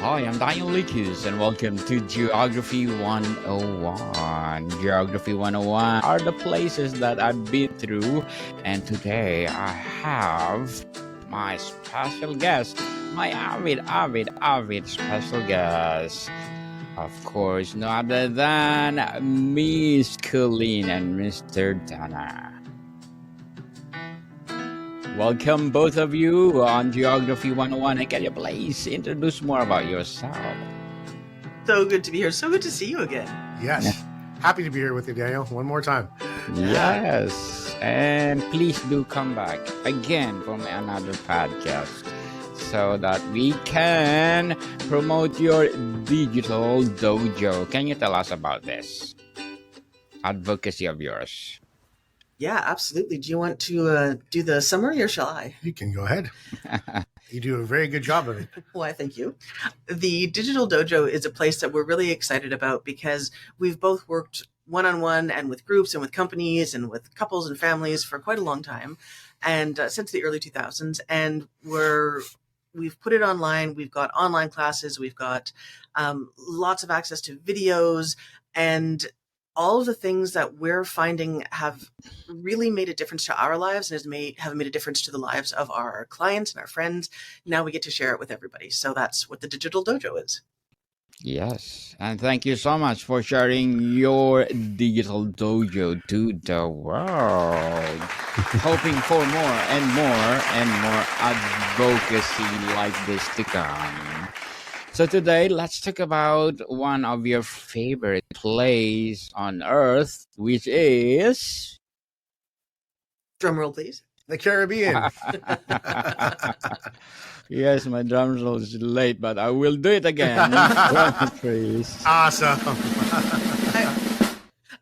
Hi, I'm Daniel Lucas, and welcome to Geography 101. Geography 101 are the places that I've been through, and today I have my special guest, my avid special guest. Of course, no other than Miss Colleen and Mr. Dana. Welcome, both of you, on Geography 101. And can you please introduce more about yourself? So good to be here. So good to see you again. Yes. Happy to be here with you, Daniel. One more time. Yes. And please do come back again from another podcast so that we can promote your digital dojo. Can you tell us about this advocacy of yours? Yeah, absolutely. Do you want to do the summary or shall I? You can go ahead. You do a very good job of it. Why, thank you. The Digital Dojo is a place that we're really excited about because we've both worked one-on-one and with groups and with companies and with couples and families for quite a long time, and since the early 2000s. And we've put it online. We've got online classes. We've got lots of access to videos, and all of the things that we're finding have really made a difference to our lives and have made a difference to the lives of our clients and our friends. Now we get to share it with everybody. So that's what the Digital Dojo is. Yes, and thank you so much for sharing your digital dojo to the world. Hoping for more and more advocacy like this to come. So today, let's talk about one of your favorite places on earth, which is... Drum roll, please. The Caribbean. Yes, my drum roll is late, but I will do it again. Please. Awesome.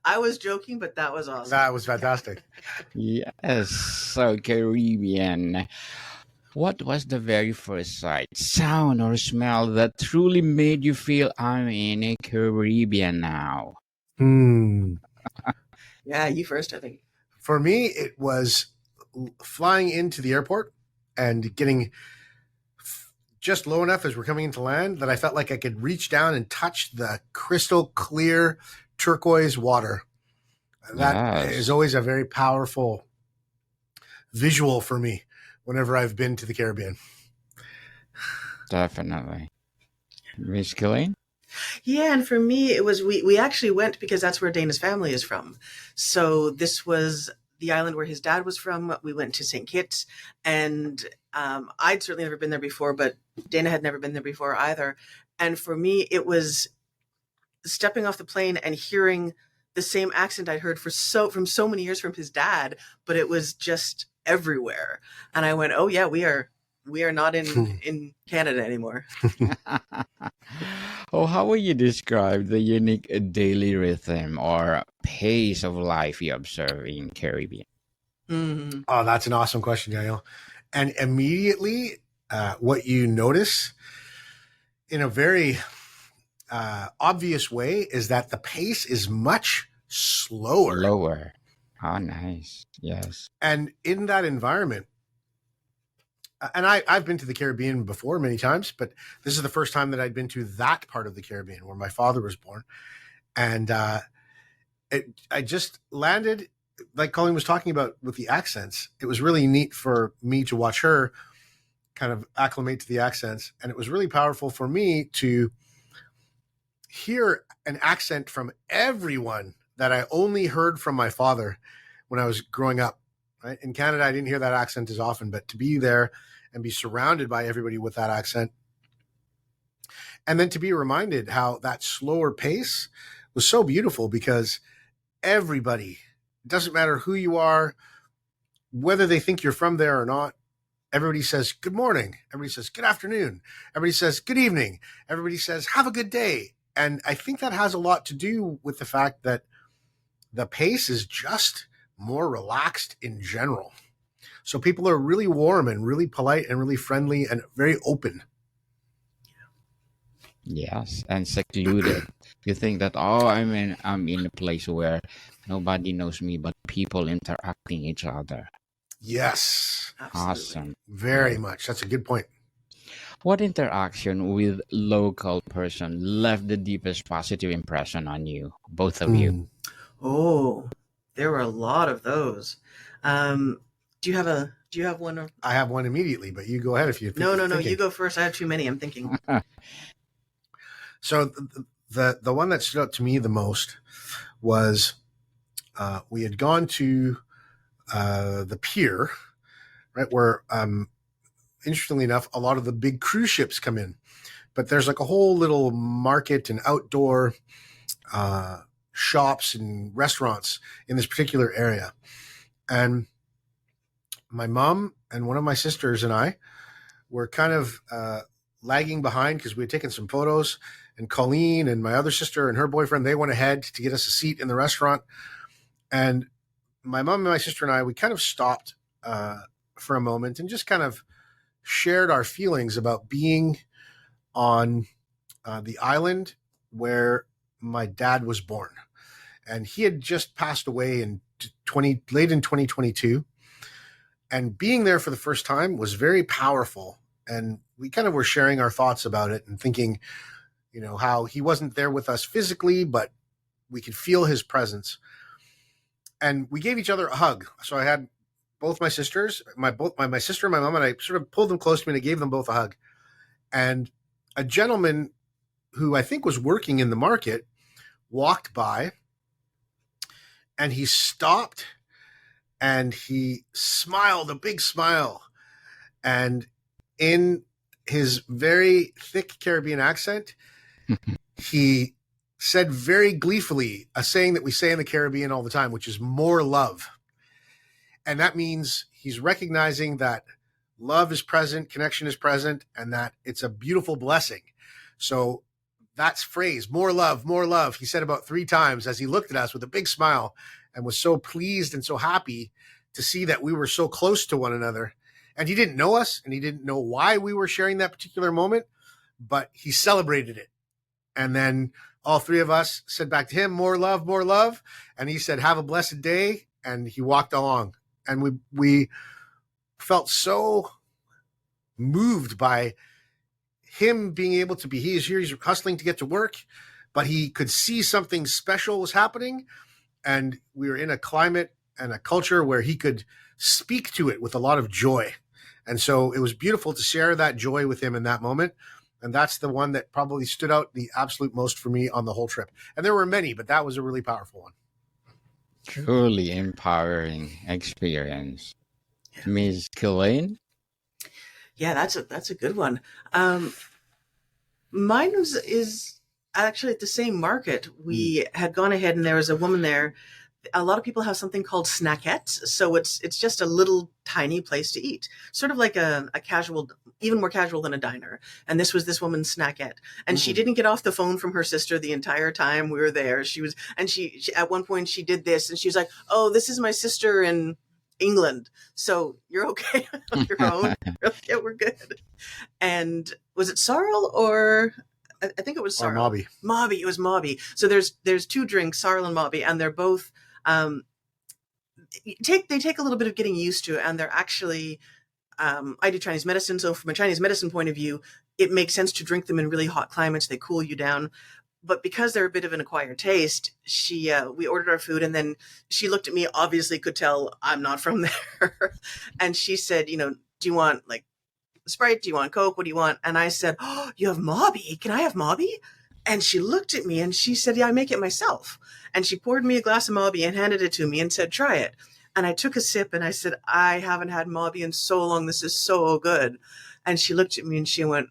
I was joking, but that was awesome. That was fantastic. Yes, so Caribbean. What was the very first sight, sound, or smell that truly made you feel I'm in a Caribbean now? Yeah, you first, I think. For me, it was flying into the airport and getting just low enough as we're coming into land that I felt like I could reach down and touch the crystal clear turquoise water. That is always a very powerful visual for me whenever I've been to the Caribbean. Definitely. Ms. Colleen? Yeah, and for me, it was we actually went because that's where Dana's family is from. So this was the island where his dad was from. We went to St. Kitts, and I'd certainly never been there before, but Dana had never been there before either. And for me, it was stepping off the plane and hearing the same accent I'd heard from so many years from his dad, but it was just everywhere. And I went, oh yeah, we are not in Canada anymore. Oh, how would you describe the unique daily rhythm or pace of life you observe in Caribbean? Mm-hmm. Oh, that's an awesome question, Daniel. And immediately what you notice in a very obvious way is that the pace is much slower. Lower. Oh, nice. Yes. And in that environment, and I've been to the Caribbean before many times, but this is the first time that I'd been to that part of the Caribbean where my father was born. And I just landed, like Colleen was talking about with the accents. It was really neat for me to watch her kind of acclimate to the accents. And it was really powerful for me to hear an accent from everyone that I only heard from my father when I was growing up. Right? In Canada, I didn't hear that accent as often, but to be there and be surrounded by everybody with that accent, and then to be reminded how that slower pace was so beautiful because everybody, it doesn't matter who you are, whether they think you're from there or not, everybody says good morning, everybody says good afternoon, everybody says good evening, everybody says have a good day. And I think that has a lot to do with the fact that the pace is just more relaxed in general. So people are really warm and really polite and really friendly and very open. Yes, and secluded. You think that, oh, I'm in a place where nobody knows me, but people interacting each other. Yes. Absolutely. Awesome. Very much. That's a good point. What interaction with local person left the deepest positive impression on you, both of you? Mm. Oh, there were a lot of those. Um, do you have one? I have one immediately, but you go ahead if you're No, no, no. You thinking. go first. I have too many. I'm thinking. So the one that stood out to me the most was we had gone to the pier, right, where interestingly enough, a lot of the big cruise ships come in, but there's like a whole little market and outdoor shops and restaurants in this particular area. And my mom and one of my sisters and I were kind of lagging behind because we had taken some photos. And Colleen and my other sister and her boyfriend, they went ahead to get us a seat in the restaurant. And my mom and my sister and I, we kind of stopped for a moment and just kind of shared our feelings about being on the island where my dad was born. And he had just passed away in late in 2022. And being there for the first time was very powerful. And we kind of were sharing our thoughts about it and thinking, you know, how he wasn't there with us physically, but we could feel his presence. And we gave each other a hug. So I had both my sisters, my sister and my mom, and I sort of pulled them close to me and I gave them both a hug. And a gentleman who I think was working in the market walked by and he stopped and he smiled a big smile. And in his very thick Caribbean accent, he said very gleefully a saying that we say in the Caribbean all the time, which is more love. And that means he's recognizing that love is present, connection is present, and that it's a beautiful blessing. So that's phrase, more love, he said about 3 times as he looked at us with a big smile and was so pleased and so happy to see that we were so close to one another. And he didn't know us and he didn't know why we were sharing that particular moment, but he celebrated it. And then all 3 of us said back to him, more love. And he said, have a blessed day. And he walked along. And we felt so moved by him being able to be, he's hustling to get to work, but he could see something special was happening. And we were in a climate and a culture where he could speak to it with a lot of joy. And so it was beautiful to share that joy with him in that moment. And that's the one that probably stood out the absolute most for me on the whole trip. And there were many, but that was a really powerful one. Truly empowering experience. Ms. Colleen? Yeah, that's a good one. Mine is actually at the same market. We had gone ahead and there was a woman there. A lot of people have something called snackettes. So it's just a little tiny place to eat, sort of like a casual, even more casual than a diner. And this was this woman's snackette. And she didn't get off the phone from her sister the entire time we were there. She at one point she did this and she was like, oh, this is my sister in England. So you're okay on your own. Yeah, we're good. And was it sorrel or I think it was sorrel. Mobby. Mobby. It was Mobby. So there's 2 drinks, sorrel and Mobby, and they're both they take a little bit of getting used to, and they're actually I do Chinese medicine, so from a Chinese medicine point of view, it makes sense to drink them in really hot climates. They cool you down. But because they're a bit of an acquired taste, we ordered our food, and then she looked at me, obviously could tell I'm not from there, and she said, you know, do you want like Sprite? Do you want Coke? What do you want? And I said, oh, you have Mobby? Can I have Mobby? And she looked at me and she said, yeah, I make it myself. And she poured me a glass of Mobby and handed it to me and said, try it. And I took a sip and I said, I haven't had Mobby in so long. This is so good. And she looked at me and she went,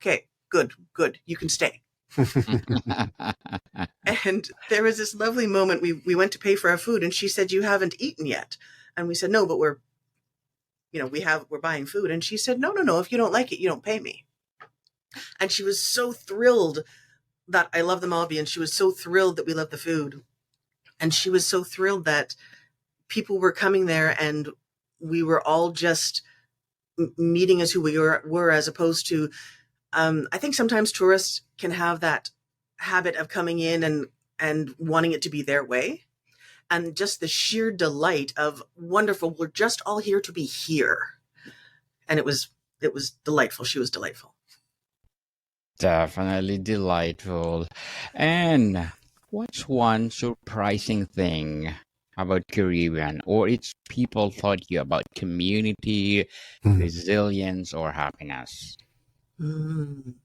okay, good. You can stay. And there was this lovely moment. We went to pay for our food and she said, you haven't eaten yet. And we said, no, but we're buying food. And she said, no. If you don't like it, you don't pay me. And she was so thrilled that I love the Mobby, and she was so thrilled that we love the food. And she was so thrilled that people were coming there and we were all just meeting as who we were as opposed to, I think sometimes tourists can have that habit of coming in and wanting it to be their way. And just the sheer delight of wonderful, we're just all here to be here. And it was it was delightful. She was delightful. Definitely delightful. And what's one surprising thing about Caribbean or its people taught you about community, Mhm. resilience, or happiness? I'm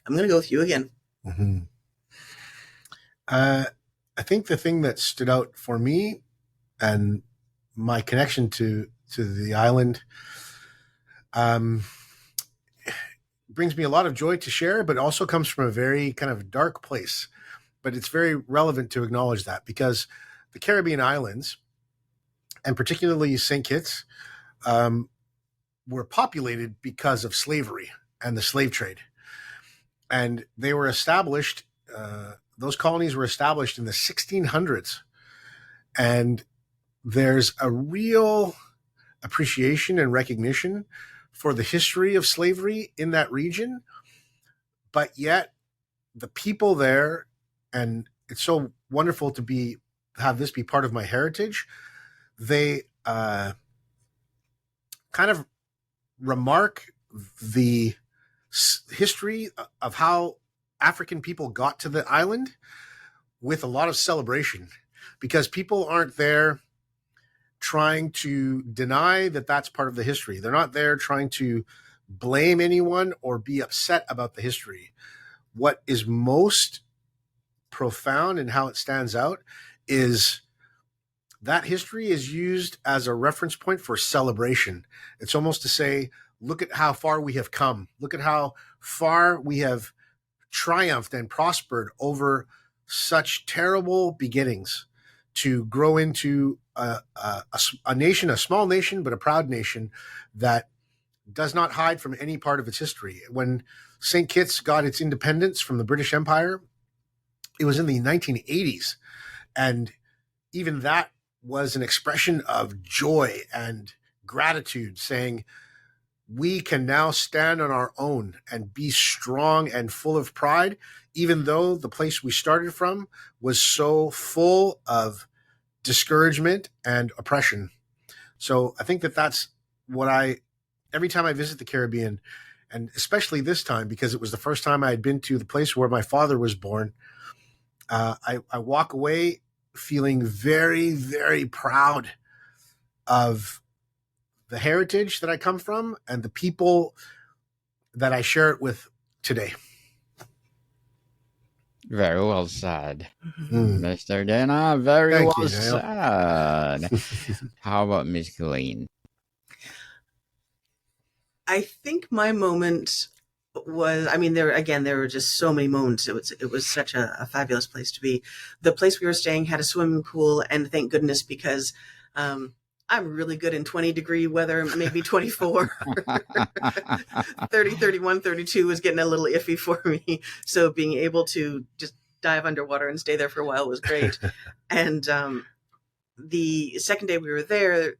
going to go with you again. Mhm. I think the thing that stood out for me and my connection to the island brings me a lot of joy to share, but also comes from a very kind of dark place. But it's very relevant to acknowledge that because the Caribbean islands, and particularly St. Kitts, were populated because of slavery and the slave trade. And they were established, those colonies were established in the 1600s. And there's a real appreciation and recognition for the history of slavery in that region. But yet, the people there, and it's so wonderful to have this be part of my heritage. They kind of remark the history of how African people got to the island with a lot of celebration, because people aren't there trying to deny that that's part of the history. They're not there trying to blame anyone or be upset about the history. What is most profound and how it stands out is that history is used as a reference point for celebration. It's almost to say, look at how far we have come. Look at how far we have triumphed and prospered over such terrible beginnings to grow into a nation, a small nation, but a proud nation that does not hide from any part of its history. When St. Kitts got its independence from the British Empire, it was in the 1980s. And even that was an expression of joy and gratitude, saying, we can now stand on our own and be strong and full of pride, even though the place we started from was so full of discouragement and oppression. So I think that that's what every time I visit the Caribbean, and especially this time, because it was the first time I had been to the place where my father was born, I walk away feeling very, very proud of the heritage that I come from and the people that I share it with today. Very well said. Mm. Mr. Dana, very Thank well you, Niall. said. How about Miss Colleen? I think my moment was, I mean, there were just so many moments. It was such a fabulous place to be. The place we were staying had a swimming pool, and thank goodness, because I'm really good in 20-degree weather, maybe 24. 30, 31, 32 was getting a little iffy for me. So being able to just dive underwater and stay there for a while was great. And the second day we were there,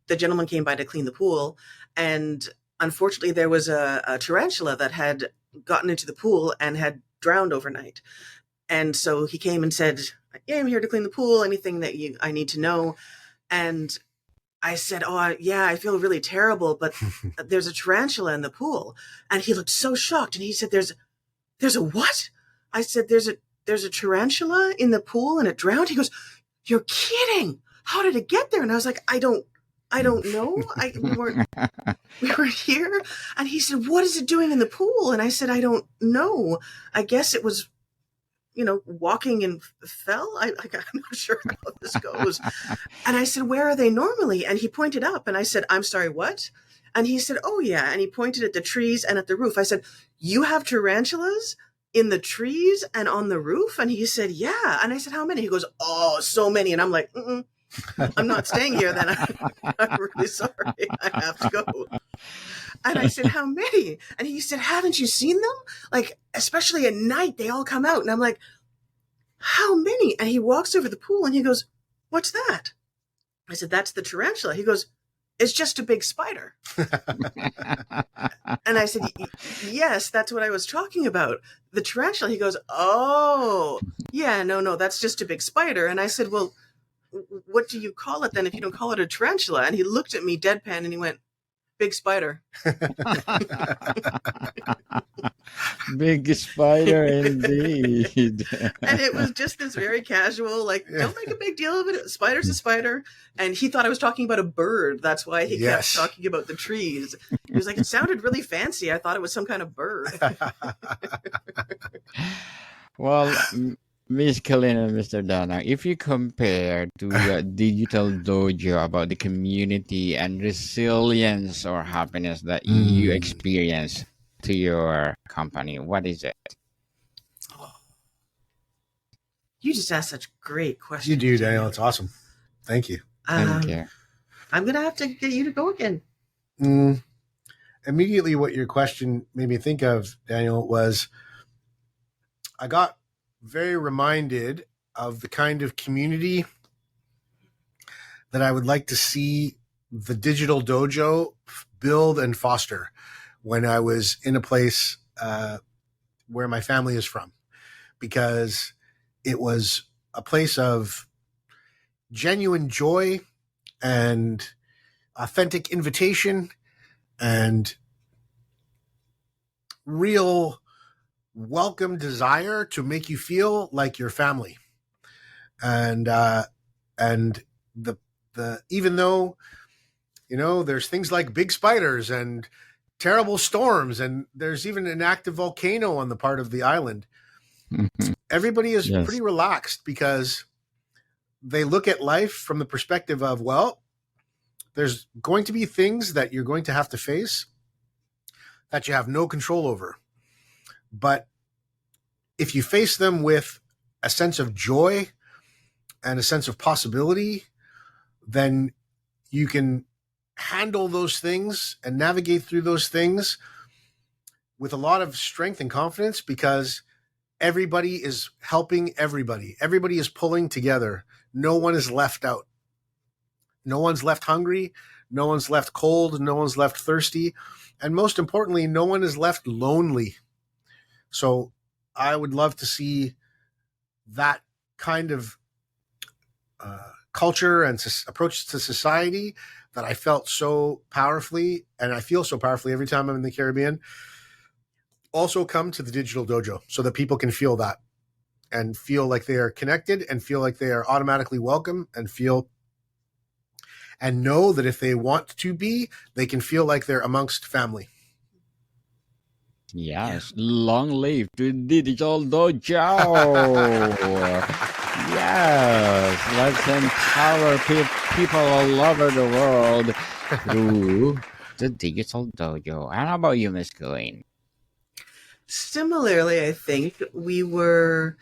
the gentleman came by to clean the pool, and unfortunately there was a tarantula that had gotten into the pool and had drowned overnight. And so he came and said, yeah, I'm here to clean the pool, anything that I need to know. And I said, oh, yeah, I feel really terrible, but there's a tarantula in the pool. And he looked so shocked. And he said, there's a what? I said, there's a tarantula in the pool and it drowned. He goes, you're kidding. How did it get there? And I was like, I don't know. We weren't here. And he said, what is it doing in the pool? And I said, I don't know. I guess it was, walking and fell. I'm not sure how this goes. And I said, where are they normally? And he pointed up, and I said, I'm sorry, what? And he said, oh yeah. And he pointed at the trees and at the roof. I said, you have tarantulas in the trees and on the roof? And he said, yeah. And I said, how many? He goes, oh, so many. And I'm like, I'm not staying here then. I'm really sorry. I have to go. And I said, how many? And he said, haven't you seen them? Like, especially at night, they all come out. And I'm like, how many? And he walks over the pool and he goes, what's that? I said, that's the tarantula. He goes, it's just a big spider. And I said, yes, that's what I was talking about. The tarantula. He goes, oh, yeah, no, that's just a big spider. And I said, well, what do you call it then if you don't call it a tarantula? And he looked at me deadpan and he went, big spider. Big spider indeed. And it was just this very casual, like, don't make a big deal of it. Spider's a spider. And he thought I was talking about a bird. That's why he kept talking about the trees. He was like, it sounded really fancy. I thought it was some kind of bird. Well, Miss Colleen and Mr. Dana, if you compare to the digital dojo about the community and resilience or happiness that you experience to your company, what is it? You just asked such great questions. You do, Daniel. It's awesome. Thank you. Thank you. I'm going to have to get you to go again. Immediately what your question made me think of, Daniel, was I got very reminded of the kind of community that I would like to see the digital dojo build and foster when I was in a place where my family is from, because it was a place of genuine joy and authentic invitation and real welcome desire to make you feel like your family. And the even though, you know, there's things like big spiders and terrible storms, and there's even an active volcano on the part of the island, everybody is pretty relaxed because they look at life from the perspective of, well, there's going to be things that you're going to have to face that you have no control over. But if you face them with a sense of joy and a sense of possibility, then you can handle those things and navigate through those things with a lot of strength and confidence, because everybody is helping everybody. Everybody is pulling together. No one is left out. No one's left hungry. No one's left cold. No one's left thirsty. And most importantly, no one is left lonely. So I would love to see that kind of culture and approach to society that I felt so powerfully, and I feel so powerfully every time I'm in the Caribbean, also come to the digital dojo so that people can feel that and feel like they are connected and feel like they are automatically welcome and feel and know that if they want to be, they can feel like they're amongst family. Yes, long live to digital dojo. Yes, let's empower people all over the world through the digital dojo. And how about you, Miss Colleen? Similarly, I think we were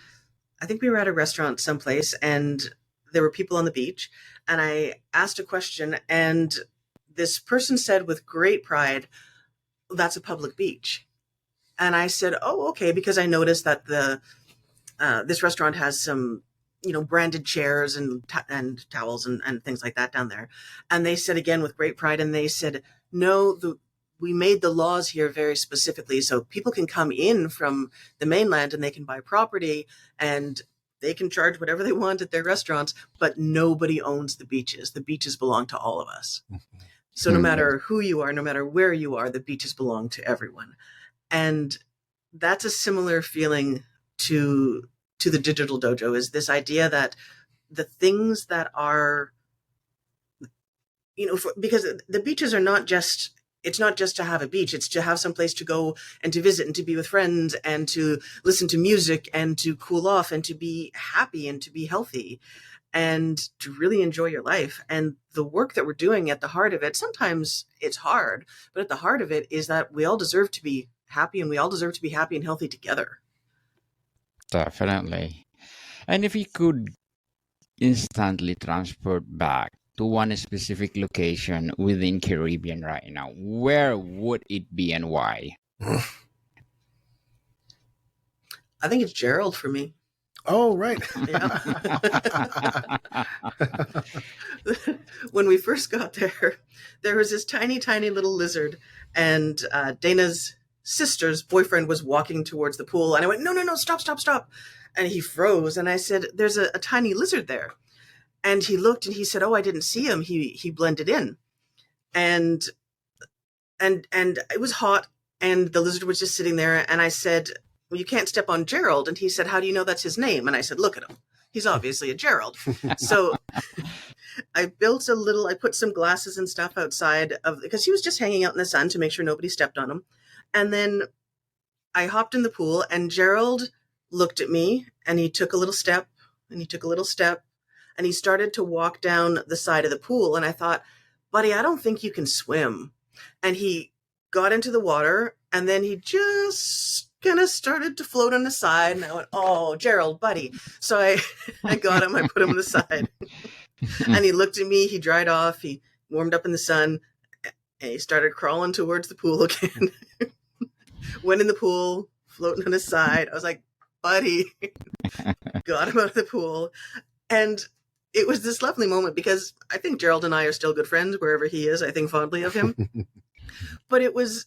at a restaurant someplace, and there were people on the beach, and I asked a question, and this person said with great pride, "That's a public beach." And I said, "Oh, okay," because I noticed that this restaurant has some, branded chairs and towels and things like that down there. And they said again with great pride, and they said, "No, we made the laws here very specifically, so people can come in from the mainland and they can buy property and they can charge whatever they want at their restaurants, but nobody owns the beaches. The beaches belong to all of us. So no matter who you are, no matter where you are, the beaches belong to everyone." And that's a similar feeling to the digital dojo, is this idea that the things that are, because the beaches are not just, it's not just to have a beach, it's to have some place to go and to visit and to be with friends and to listen to music and to cool off and to be happy and to be healthy and to really enjoy your life. And the work that we're doing, at the heart of it, sometimes it's hard, but at the heart of it is that we all deserve to be happy, and we all deserve to be happy and healthy together. Definitely. And if you could instantly transport back to one specific location within Caribbean right now, where would it be and why? I think it's Gerald for me. Oh, right. When we first got there was this tiny, tiny little lizard, and Dana's sister's boyfriend was walking towards the pool, and I went, no, stop. And he froze, and I said, "There's a tiny lizard there." And he looked and he said, "Oh, I didn't see him. He blended in." And and it was hot, and the lizard was just sitting there, and I said, well, you can't step on Gerald. And he said, how do you know that's his name? And I said, look at him. He's obviously a Gerald. So I put some glasses and stuff outside because he was just hanging out in the sun to make sure nobody stepped on him. And then I hopped in the pool, and Gerald looked at me, and he took a little step, and he took a little step, and he started to walk down the side of the pool. And I thought, buddy, I don't think you can swim. And he got into the water, and then he just kind of started to float on the side. And I went, oh, Gerald, buddy. So I got him, I put him on the side. And he looked at me, he dried off, he warmed up in the sun, and he started crawling towards the pool again. Went in the pool, floating on his side. I was like, buddy, got him out of the pool. And it was this lovely moment because I think Gerald and I are still good friends wherever he is. I think fondly of him. But it was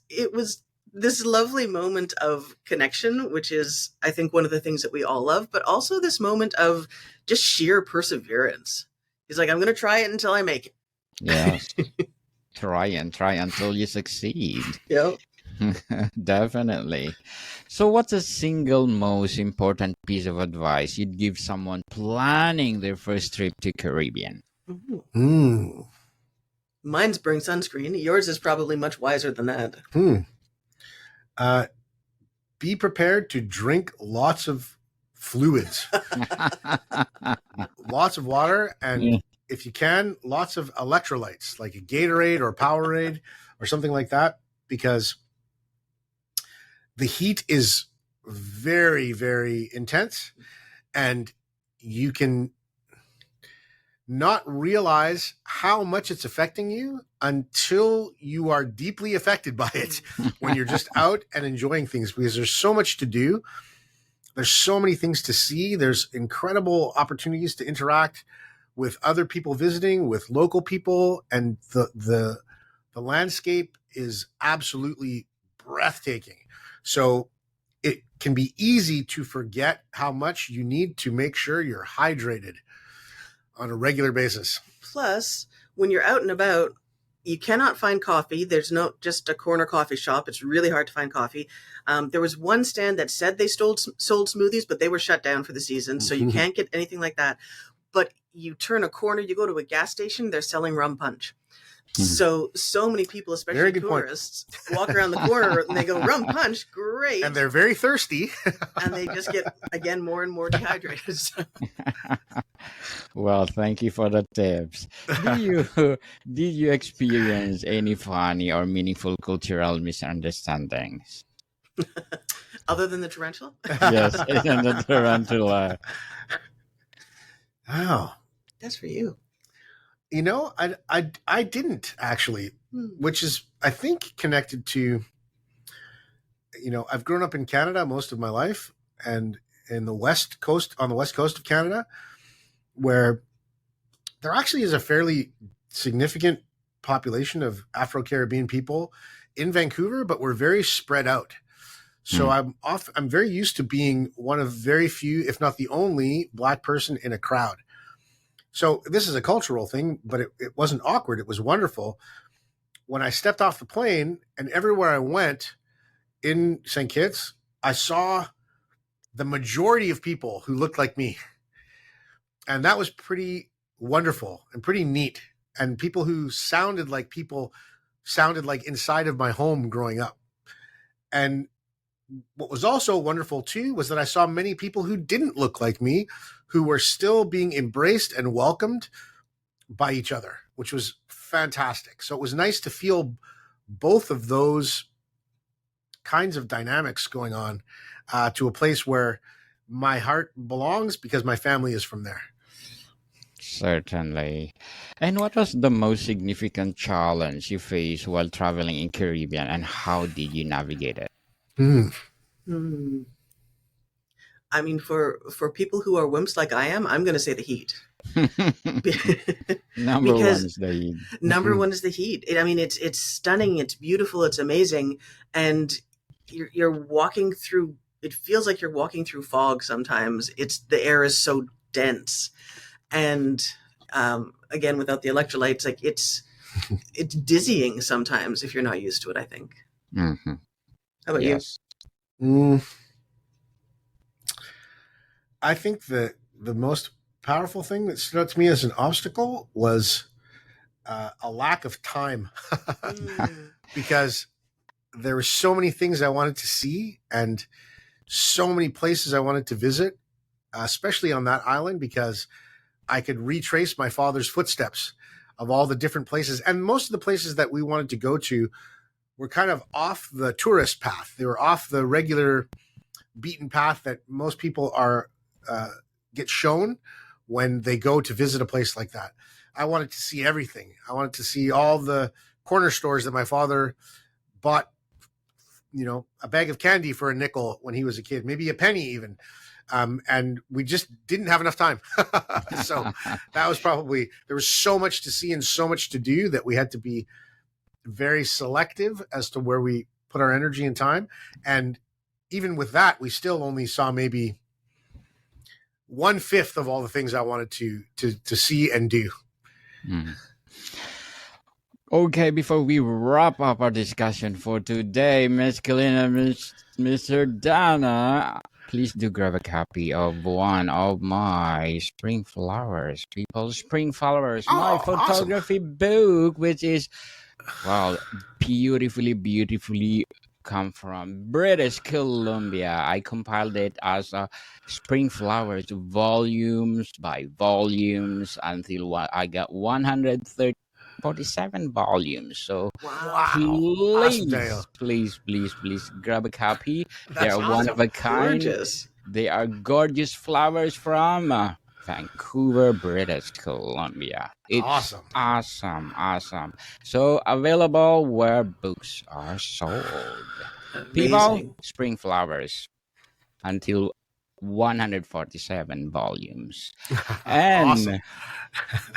this lovely moment of connection, which is, I think, one of the things that we all love, but also this moment of just sheer perseverance. He's like, I'm going to try it until I make it. Yes. Try until you succeed. Yep. Definitely. So what's the single most important piece of advice you'd give someone planning their first trip to Caribbean? Mine's bring sunscreen. Yours is probably much wiser than that. Be prepared to drink lots of fluids, lots of water, and if you can, lots of electrolytes like a Gatorade or a Powerade or something like that, because the heat is very, very intense, and you can not realize how much it's affecting you until you are deeply affected by it when you're just out and enjoying things, because there's so much to do. There's so many things to see. There's incredible opportunities to interact with other people visiting, with local people, and the landscape is absolutely breathtaking. So it can be easy to forget how much you need to make sure you're hydrated on a regular basis. Plus, when you're out and about, you cannot find coffee. There's no just a corner coffee shop. It's really hard to find coffee. There was one stand that said they sold smoothies, but they were shut down for the season. So you can't get anything like that. But you turn a corner, you go to a gas station, they're selling rum punch. So many people, especially tourists, walk around the corner and they go, rum punch, great. And they're very thirsty. And they just get, again, more and more dehydrated. Well, thank you for the tips. Did you experience any funny or meaningful cultural misunderstandings? Other than the tarantula? Yes, and the tarantula. Oh. That's for you. You know, I didn't actually, which is, I think, connected to, you know, I've grown up in Canada most of my life, and in the west coast of Canada, where there actually is a fairly significant population of Afro-Caribbean people in Vancouver, but we're very spread out. So I'm very used to being one of very few, if not the only, Black person in a crowd. So this is a cultural thing, but it wasn't awkward. It was wonderful. When I stepped off the plane, and everywhere I went in St. Kitts, I saw the majority of people who looked like me. And that was pretty wonderful and pretty neat. And people who sounded like inside of my home growing up. And what was also wonderful too was that I saw many people who didn't look like me, who were still being embraced and welcomed by each other, which was fantastic. So it was nice to feel both of those kinds of dynamics going on to a place where my heart belongs because my family is from there. Certainly. And what was the most significant challenge you faced while traveling in Caribbean, and how did you navigate it? I mean, for people who are wimps like I am, I'm going to say the heat. Number one is the heat. Number one is the heat. I mean, it's stunning. It's beautiful. It's amazing. And you're walking through, it feels like you're walking through fog sometimes. The air is so dense. And again, without the electrolytes, like it's it's dizzying sometimes if you're not used to it, I think. Mm-hmm. How about Yes. I think that the most powerful thing that stood out to me as an obstacle was a lack of time, you? because there were so many things I wanted to see and so many places I wanted to visit, especially on that island, because I could retrace my father's footsteps of all the different places. And most of the places that we wanted to go to were kind of off the tourist path. They were off the regular beaten path that most people are get shown when they go to visit a place like that. I wanted to see everything. I wanted to see all the corner stores that my father bought, a bag of candy for a nickel when he was a kid, maybe a penny even. And we just didn't have enough time. So that was probably, there was so much to see and so much to do that we had to be very selective as to where we put our energy and time. And even with that, we still only saw maybe 1/5 of all the things I wanted to see and do. Mm. Okay, before we wrap up our discussion for today, Ms. Colleen and Mr. Dana, please do grab a copy of one of my Spring Flowers, People's Spring Flowers, my photography book, which is, well, beautifully come from British Columbia. I compiled it as a Spring Flowers volumes by volumes until I got 147 volumes. So Wow. please grab a copy. That's They're one of a kind. Gorgeous. They are gorgeous flowers from Vancouver, British Columbia. It's awesome. So available where books are sold. People, Amazing. Spring Flowers until 147 volumes. And Awesome.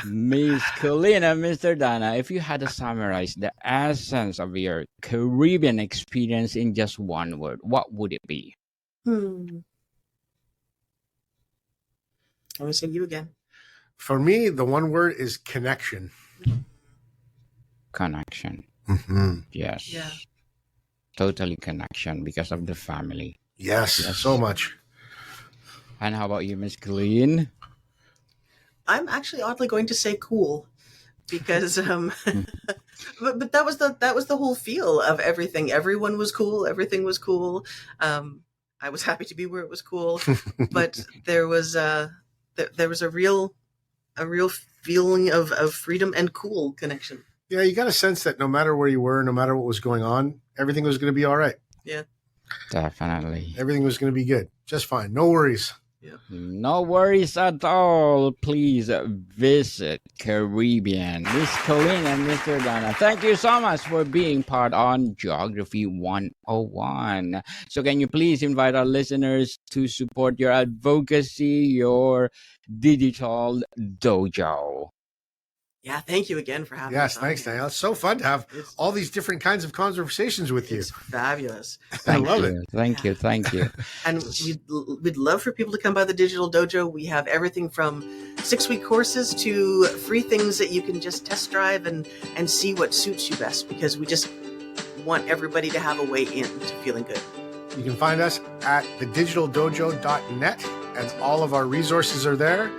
Ms. Colleen and Mr. Dana, if you had to summarize the essence of your Caribbean experience in just one word, what would it be? I'm going to say you again. For me, the one word is connection. Connection. Mm-hmm. Yes. Yeah. Totally connection because of the family. Yes, so much. And how about you, Miss Colleen? I'm actually oddly going to say cool, because but that was the whole feel of everything. Everyone was cool. Everything was cool. I was happy to be where it was cool, but there was a real feeling of freedom and cool connection. Yeah, you got a sense that no matter where you were, no matter what was going on, everything was going to be all right. Yeah, definitely. Everything was going to be good, just fine. No worries. Yeah. No worries at all. Please visit Caribbean. Miss Colleen and Mr. Dana, thank you so much for being part on Geography 101. So can you please invite our listeners to support your advocacy, your digital dojo? Yeah, thank you again for having us. Yes, on. Thanks, Daniel. It's so fun to have all these different kinds of conversations with you. It's fabulous. I love it. Thank you. And we'd love for people to come by the Digital Dojo. We have everything from 6-week courses to free things that you can just test drive and see what suits you best, because we just want everybody to have a way in to feeling good. You can find us at thedigitaldojo.net, and all of our resources are there.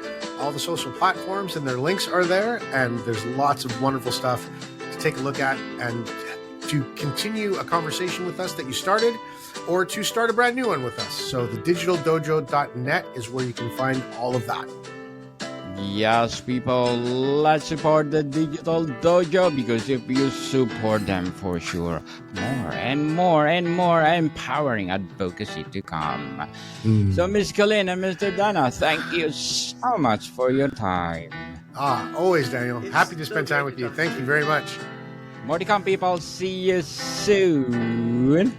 All the social platforms and their links are there, and there's lots of wonderful stuff to take a look at and to continue a conversation with us that you started, or to start a brand new one with us. So thedigitaldojo.net is where you can find all of that. Yes, people, let's support the Digital Dojo, because if you support them, for sure, more and more empowering advocacy to come. So, Ms. Colleen and Mr. Dana, thank you so much for your time. Always, Daniel. Happy to spend time with you. Thank you very much. More to come, people. See you soon.